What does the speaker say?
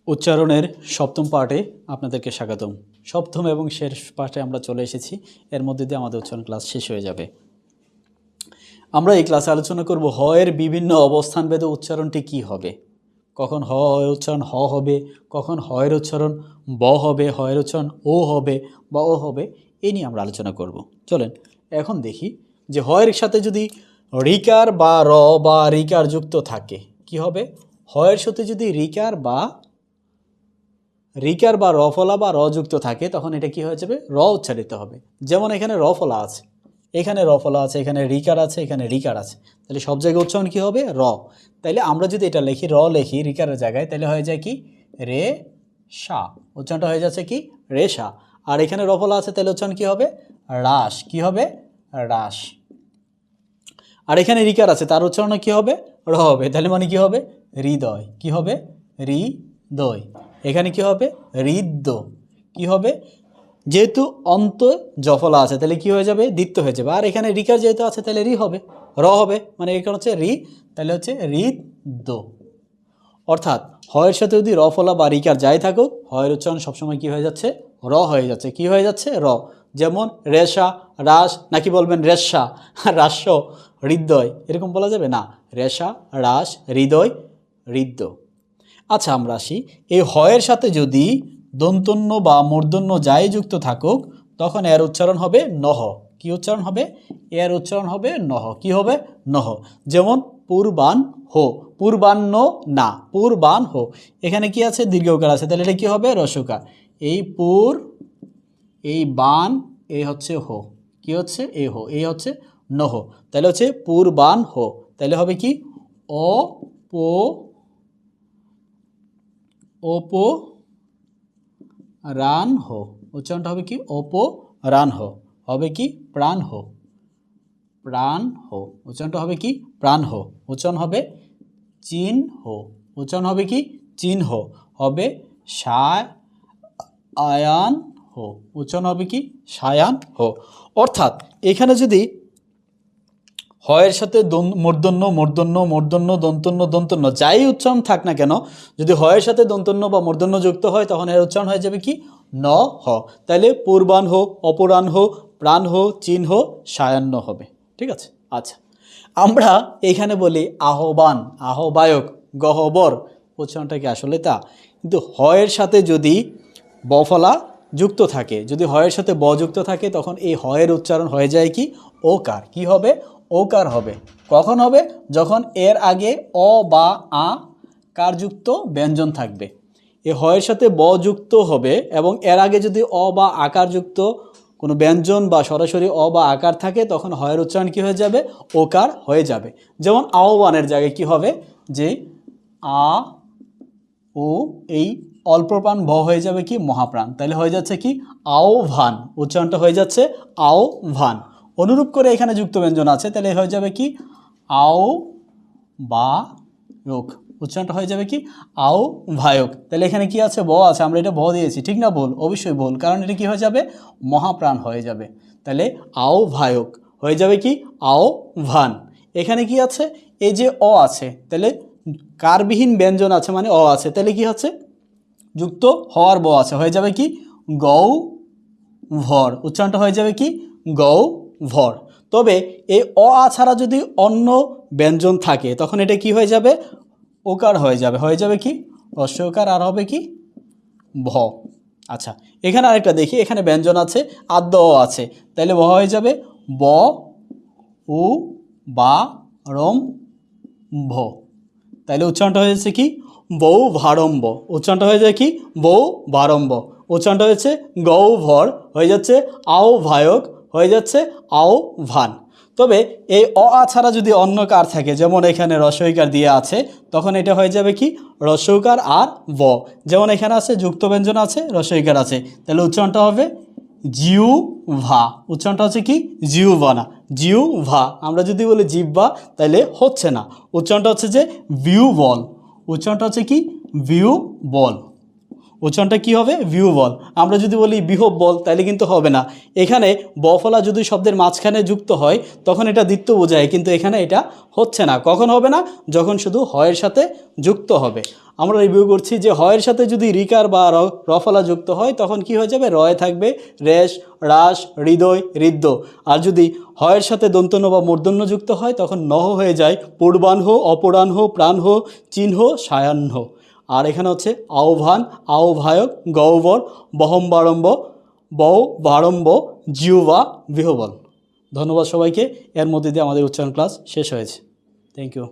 উচ্চারণের সপ্তম পার্টে আপনাদেরকে স্বাগতম। সপ্তম এবং শেষ পার্টে আমরা চলে এসেছি। এর মধ্যে দিয়ে আমাদের উচ্চারণ ক্লাস শেষ হয়ে যাবে। আমরা এই ক্লাসে আলোচনা করব হ-এর বিভিন্ন অবস্থান ভেদে উচ্চারণটি কি হবে, কখন হ-এর উচ্চারণ হ হবে, কখন হ-এর উচ্চারণ ব হবে, হ-এর উচ্চারণ ও হবে বা ও হবে, এই নিয়ে আমরা আলোচনা করব। চলেন এখন দেখি যে হ-এর সাথে যদি রিকার বা র বা রিকার যুক্ত থাকে কি হবে। হ-এর সাথে যদি রিকার বা র ফলা বা র যুক্ত থাকে তখন এটা কি হয়ে যাবে, র উচ্চারিত হবে। যেমন এখানে র ফলা আছে, এখানে র ফলা আছে, এখানে রিকার আছে, এখানে রিকার আছে, তাহলে সব জায়গায় উচ্চারণ কি হবে, র। তাইলে আমরা যদি এটা লিখি, র লিখি রিকারের জায়গায়, তাহলে হয়ে যায় কি রে সা, উচ্চারণটা হয়ে যাচ্ছে কি রে সা। আর এখানে র ফলা আছে, তাহলে উচ্চারণ কি হবে, রাস। কি হবে, রাস। আর এখানে রিকার আছে, তার উচ্চারণ কি হবে, র হবে। তাহলে মানে কি হবে, হৃদয়। কি হবে, হৃদয়। এখানে কি হবে, হৃদ্য। কি হবে, যেহেতু অন্ত জফলা আছে তাহলে কি হয়ে যাবে, দ্বিত্ব হয়ে যাবে। আর এখানে রিকার যেহেতু আছে তাহলে রি হবে, র হবে, মানে এখানে হচ্ছে রি, তাহলে হচ্ছে হৃদ্য। অর্থাৎ হয়ের সাথে যদি র ফলা বা রিকার যাই থাকুক, হয়ের উচ্চারণ সবসময় কি হয়ে যাচ্ছে, র হয়ে যাচ্ছে। কি হয়ে যাচ্ছে, র। যেমন রেশা, রাস, নাকি বলবেন রেশা, রাস্য, হৃদয়, এরকম বলা যাবে না। রেশা, রাস, হৃদয়, হৃদ্য। আচ্ছা আমরা আসি, এই হয়ের সাথে যদি দন্তন্য বা মূর্ধন্য যাই যুক্ত থাকুক তখন এর উচ্চারণ হবে নহ। কি উচ্চারণ হবে, এর উচ্চারণ হবে নহ। কি হবে, নহ। যেমন পূর্বান হো, পূর্বান্ন না, পূর্বান হো। এখানে কি আছে, দীর্ঘকার আছে, তাহলে এটা কি হবে, রসকার। এই পুর, এই বান, এই হচ্ছে হো, কি হচ্ছে, এ হো, এই হচ্ছে নহ। তাহলে হচ্ছে পূর্বান হো, তাহলে হবে কি ও পো, ওপো রান হো, উচ্চারণটা হবে কি ওপো রান হো, হবে কি প্রাণ হো, প্রাণ হো, উচ্চারণটা হবে কি প্রাণ হো। উচ্চারণ হবে চিন হো, উচ্চারণ হবে কি চিন হো, হবে সায়ান হো, উচ্চারণ হবে কি সায়ান হো। অর্থাৎ এখানে যদি হয়ের সাথে মূর্ধন্য মূর্ধন্য মূর্ধন্য দন্তন্য দন্তন্য যাই উচ্চারণ থাক না কেন, যদি হয়ের সাথে দন্তন্য বা মূর্ধন্য যুক্ত হয় তখন এর উচ্চারণ হয়ে যাবে কি ন হ। তাহলে পূর্বান হো, অপরাণ হো, প্রাণ হো, চিহ্ন হো, সায়ান্ন হবে। ঠিক আছে। আচ্ছা আমরা এখানে বলি আহ্বান, আহ্বায়ক, গহ্বর, উচ্চারণটা কি আসলে তা? কিন্তু হয়ের সাথে যদি বফলা যুক্ত থাকে, যদি হয়ের সাথে ব যুক্ত থাকে তখন এই হয়ের উচ্চারণ হয়ে যায় কি ওকার। কি হবে, ওকার হবে। কখন হবে, যখন এর আগে অ বা আ কারযুক্ত ব্যঞ্জন থাকবে। এই হয়ের সাথে ব যুক্ত হবে এবং এর আগে যদি অ বা আকারযুক্ত কোনো ব্যঞ্জন বা সরাসরি অ বা আকার থাকে তখন হয়ের উচ্চারণ কি হয়ে যাবে, ওকার হয়ে যাবে। যেমন আহ্বানের জায়গায় কি হবে, যে আ ও এই অল্প প্রাণ ভ হয়ে যাবে কি মহাপ্রাণ, তাহলে হয়ে যাচ্ছে কি আহ্বান, উচ্চারণটা হয়ে যাচ্ছে আহ্বান। অনুরূপ করে এখানে যুক্ত ব্যঞ্জন আছে, তাহলে হয়ে যাবে কি আও বা রোগ, উচ্চারণটা হয়ে যাবে কি আও ভায়ক। তাহলে এখানে কি আছে, ব আছে, আমরা এটা ভ দিয়েছি, ঠিক না? ভুল, অবশ্যই ভুল, কারণ এটা কি হয়ে যাবে, মহাপ্রাণ হয়ে যাবে। তাহলে আও ভায়ক হয়ে যাবে কি আও ভান। এখানে কি আছে, এই যে অ আছে, তাহলে কারবিহীন ব্যঞ্জন আছে মানে অ আছে, তাহলে কি হচ্ছে যুক্ত হওয়ার ব আছে, হয়ে যাবে কি গৌ ভর, উচ্চারণটা হয়ে যাবে কি গৌ ভর। তবে এই অ আ ছাড়া যদি অন্য ব্যঞ্জন থাকে তখন এটা কি হয়ে যাবে, ওকার হয়ে যাবে, হয়ে যাবে কি রস্যকার, আর হবে কি ভ। আচ্ছা এখানে আরেকটা দেখি, এখানে ব্যঞ্জন আছে, আদ্য অ আছে, তাহলে ভ হয়ে যাবে ব উ বা রম ভ। তাহলে উচ্চারণটা হয়ে যাচ্ছে কি বৌ ভারম্ভ, উচ্চারণটা হয়ে যায় কি বৌ ভারম্ভ। উচ্চারণটা হয়েছে গৌ ভর, হয়ে যাচ্ছে আও ভায়ক, হয়ে যাচ্ছে আও ভান। তবে এই অ আ ছাড়া যদি অন্য কার থাকে, যেমন এখানে রস্বইকার দিয়ে আছে, তখন এটা হয়ে যাবে কি রস্বইকার আর ব। যেমন এখানে আছে যুক্ত ব্যঞ্জন আছে, রস্বইকার আছে, তাহলে উচ্চারণটা হবে জিউ ভা, উচ্চারণটা হচ্ছে কি জিউভা না জিউ ভা। আমরা যদি বলি জিহ্বা তাহলে হচ্ছে না, উচ্চারণটা হচ্ছে যে ভিউ বল, উচ্চারণটা হচ্ছে কি ভিউ বল। উচ্চারণটা কি হবে? বিহুবল। আমরা যদি বলি বিহব্বল তাহলে কিন্তু হবে না। এখানে বফলা যদি শব্দের মাঝখানে যুক্ত হয় তখন এটা দ্বিত্ব বোঝায়, কিন্তু এখানে এটা হচ্ছে না। কখন হবে না? যখন শুধু হয়ের সাথে যুক্ত হবে। আমরা রিভিউ করছি যে হয়ের সাথে যদি রিকার বা রফলা যুক্ত হয় তখন কি হয়ে যাবে? রয়ে থাকবে রেশ, রাস, হৃদয়, হৃদ্য। আর যদি হয়ের সাথে দন্তন্য বা মূর্ধন্য যুক্ত হয় তখন নহ হয়ে যায় পূর্বাহ্ন, অপরাহ্ন, প্রাণহ, চিহ্ন, সায়াহ্ন। আর এখানে হচ্ছে আহ্বান, আহ্বায়ক, গহ্বর, বহম্বারম্ভ, বৌ বারম্ভ, জিহ্বা, বিহবল। ধন্যবাদ সবাইকে। এর মধ্যে দিয়ে আমাদের উচ্চারণ ক্লাস শেষ হয়েছে। Thank you.